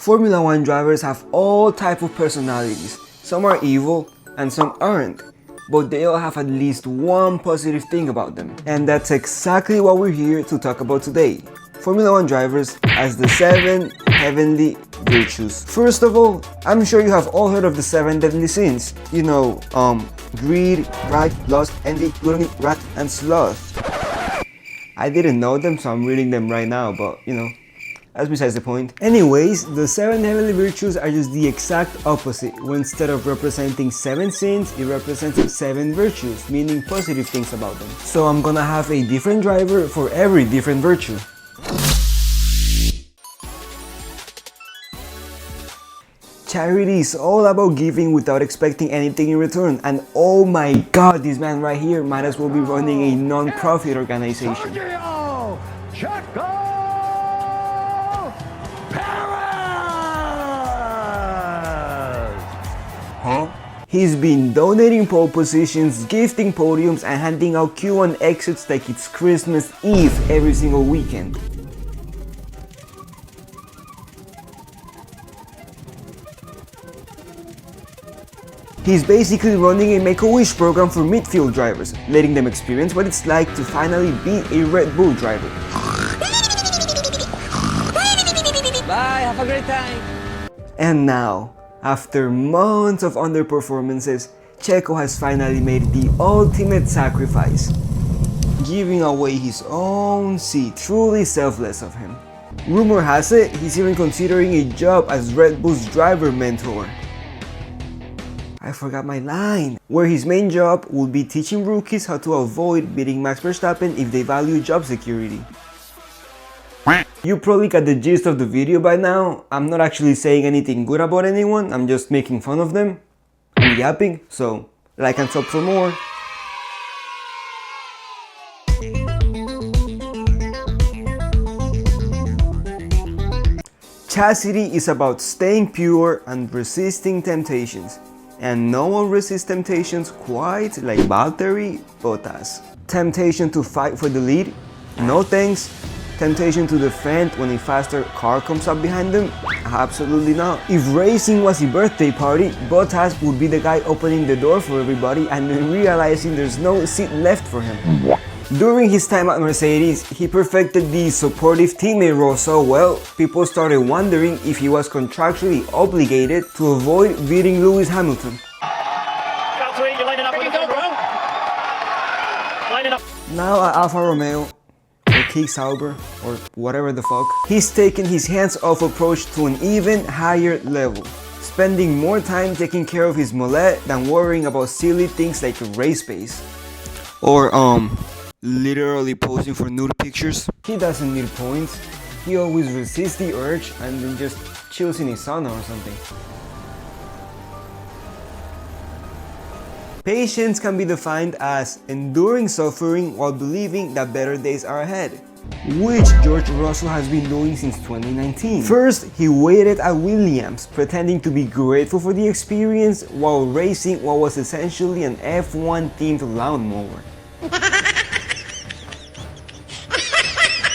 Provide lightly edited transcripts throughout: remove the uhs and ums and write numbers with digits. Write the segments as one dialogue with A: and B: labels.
A: Formula 1 drivers have all types of personalities. Some are evil and some aren't, but they all have at least one positive thing about them. And that's exactly what we're here to talk about today. Formula 1 drivers as the 7 heavenly virtues. First of all, I'm sure you have all heard of the 7 deadly sins. You know, greed, pride, lust, envy, gluttony, wrath, and sloth. I didn't know them, so I'm reading them right now, but you know, that's besides the point. Anyways, the 7 heavenly virtues are just the exact opposite. Where instead of representing 7 sins, it represents 7 virtues, meaning positive things about them. So I'm gonna have a different driver for every different virtue. Charity is all about giving without expecting anything in return, and oh my god, this man right here might as well be running a non-profit organization.
B: Sergio! Checo! Perez!
A: Huh? He's been donating pole positions, gifting podiums, and handing out Q1 exits like it's Christmas Eve every single weekend. He's basically running a Make-A-Wish program for midfield drivers, letting them experience what it's like to finally beat a Red Bull driver.
C: Bye, have a great time!
A: And now, after months of underperformances, Checo has finally made the ultimate sacrifice, giving away his own seat. Truly selfless of him. Rumor has it, he's even considering a job as Red Bull's driver mentor. I forgot my line. Where his main job would be teaching rookies how to avoid beating Max Verstappen if they value job security. You probably got the gist of the video by now. I'm not actually saying anything good about anyone, I'm just making fun of them. I'm yapping, so like and sub for more. Chastity is about staying pure and resisting temptations. And no one resists temptations quite like Valtteri Bottas. Temptation to fight for the lead? No thanks. Temptation to defend when a faster car comes up behind them? Absolutely not. If racing was a birthday party, Bottas would be the guy opening the door for everybody and then realizing there's no seat left for him. During his time at Mercedes, he perfected the supportive teammate role so well, people started wondering if he was contractually obligated to avoid beating Lewis Hamilton. Now at Alfa Romeo, or Key Sauber, or whatever the fuck, he's taken his hands-off approach to an even higher level, spending more time taking care of his mullet than worrying about silly things like race pace. Or literally posing for nude pictures. He doesn't need points. He always resists the urge and then just chills in his sauna or something. Patience can be defined as enduring suffering while believing that better days are ahead, which George Russell has been doing since 2019. First, he waited at Williams, pretending to be grateful for the experience while racing what was essentially an F1 themed lawnmower.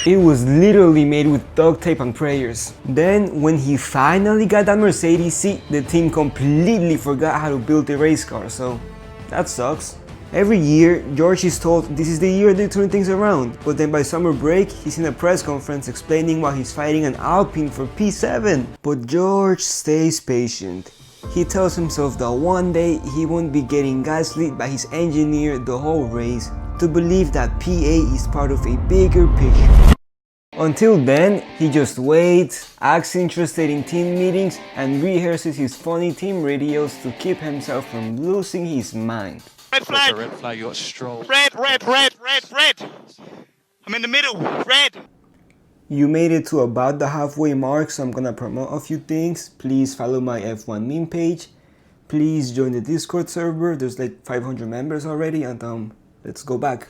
A: It was literally made with duct tape and prayers. Then, when he finally got that Mercedes seat, the team completely forgot how to build a race car, so that sucks. Every year, George is told this is the year they turn things around, but then by summer break, he's in a press conference explaining why he's fighting an Alpine for P7. But George stays patient. He tells himself that one day he won't be getting gaslit by his engineer the whole race to believe that PA is part of a bigger picture. Until then, he just waits, acts interested in team meetings, and rehearses his funny team radios to keep himself from losing his mind.
D: Red flag!
E: Red flag, you got Stroll.
D: Red! I'm in the middle, red!
A: You made it to about the halfway mark, so I'm gonna promote a few things. Please follow my F1 meme page. Please join the Discord server, there's like 500 members already, and let's go back.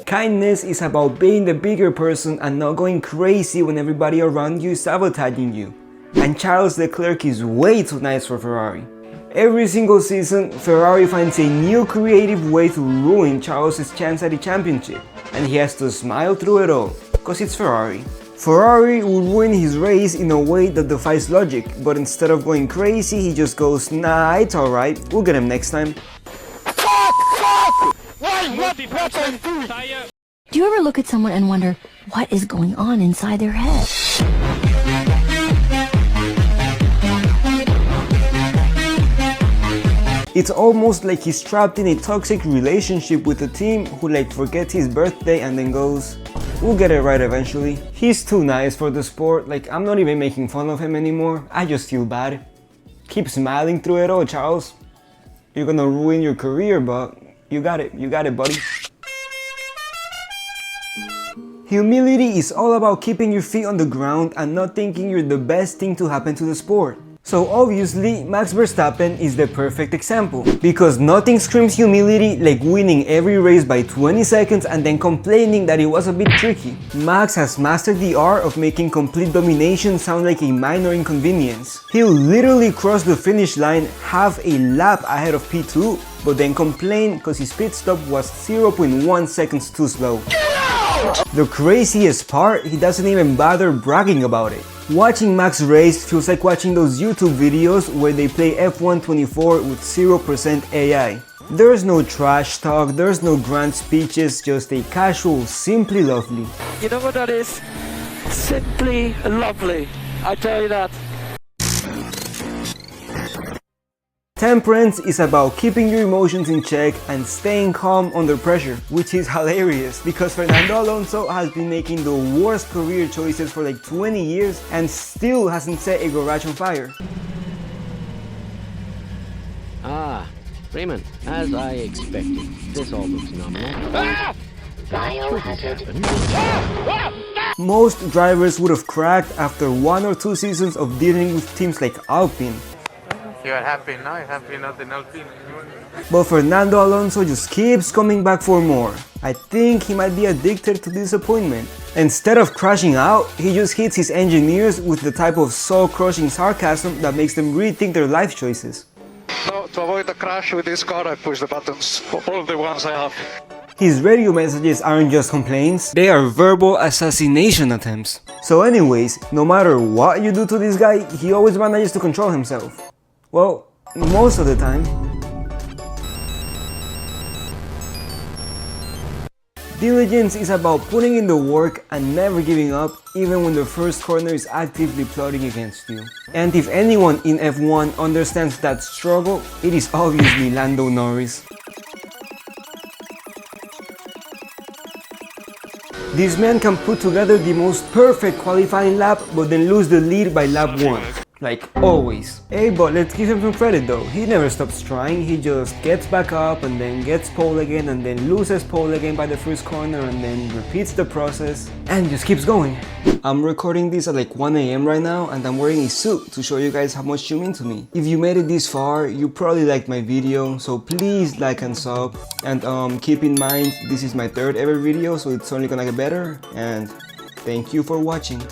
A: Kindness is about being the bigger person and not going crazy when everybody around you is sabotaging you. And Charles Leclerc is way too nice for Ferrari. Every single season, Ferrari finds a new creative way to ruin Charles' chance at the championship. and he has to smile through it all, cause it's Ferrari. Ferrari would win his race in a way that defies logic, but instead of going crazy, he just goes, nah, it's alright, we'll get him next time.
E: Do you ever look at someone and wonder what is going on inside their head?
A: It's almost like he's trapped in a toxic relationship with a team who like forgets his birthday and then goes, we'll get it right eventually. He's too nice for the sport, like I'm not even making fun of him anymore, I just feel bad. Keep smiling through it all, Charles. You're gonna ruin your career, but you got it, buddy. Humility is all about keeping your feet on the ground and not thinking you're the best thing to happen to the sport. So obviously, Max Verstappen is the perfect example, because nothing screams humility like winning every race by 20 seconds and then complaining that it was a bit tricky. Max has mastered the art of making complete domination sound like a minor inconvenience. He'll literally cross the finish line half a lap ahead of P2, but then complain because his pit stop was 0.1 seconds too slow. The craziest part, he doesn't even bother bragging about it. Watching Max race feels like watching those YouTube videos where they play F1 24 with 0% AI. There's no trash talk, there's no grand speeches, just a casual, simply lovely.
F: You know what that is? Simply lovely. I tell you that.
A: Temperance is about keeping your emotions in check and staying calm under pressure, which is hilarious because Fernando Alonso has been making the worst career choices for like 20 years and still hasn't set a garage on fire.
C: Ah, Raymond, as I expected, this all looks nominal.
A: Most drivers would have cracked after 1 or 2 seasons of dealing with teams like Alpine.
G: You are happy now, you have been not in Alpine.
A: But Fernando Alonso just keeps coming back for more. I think he might be addicted to disappointment. Instead of crashing out, he just hits his engineers with the type of soul-crushing sarcasm that makes them rethink their life choices.
H: So, to avoid the crash with this car, I push the buttons, all the ones I have.
A: His radio messages aren't just complaints, they are verbal assassination attempts. So anyways, no matter what you do to this guy, he always manages to control himself. Well, most of the time. Diligence is about putting in the work and never giving up even when the first corner is actively plotting against you. And if anyone in F1 understands that struggle, it is obviously Lando Norris. This man can put together the most perfect qualifying lap but then lose the lead by lap 1. Like always. Hey, but let's give him some credit though. He never stops trying, he just gets back up and then gets pole again and then loses pole again by the first corner and then repeats the process and just keeps going. I'm recording this at like 1 AM right now and I'm wearing a suit to show you guys how much you mean to me. If you made it this far, you probably liked my video, so please like and sub. And keep in mind, this is my 3rd ever video, so it's only gonna get better, and thank you for watching.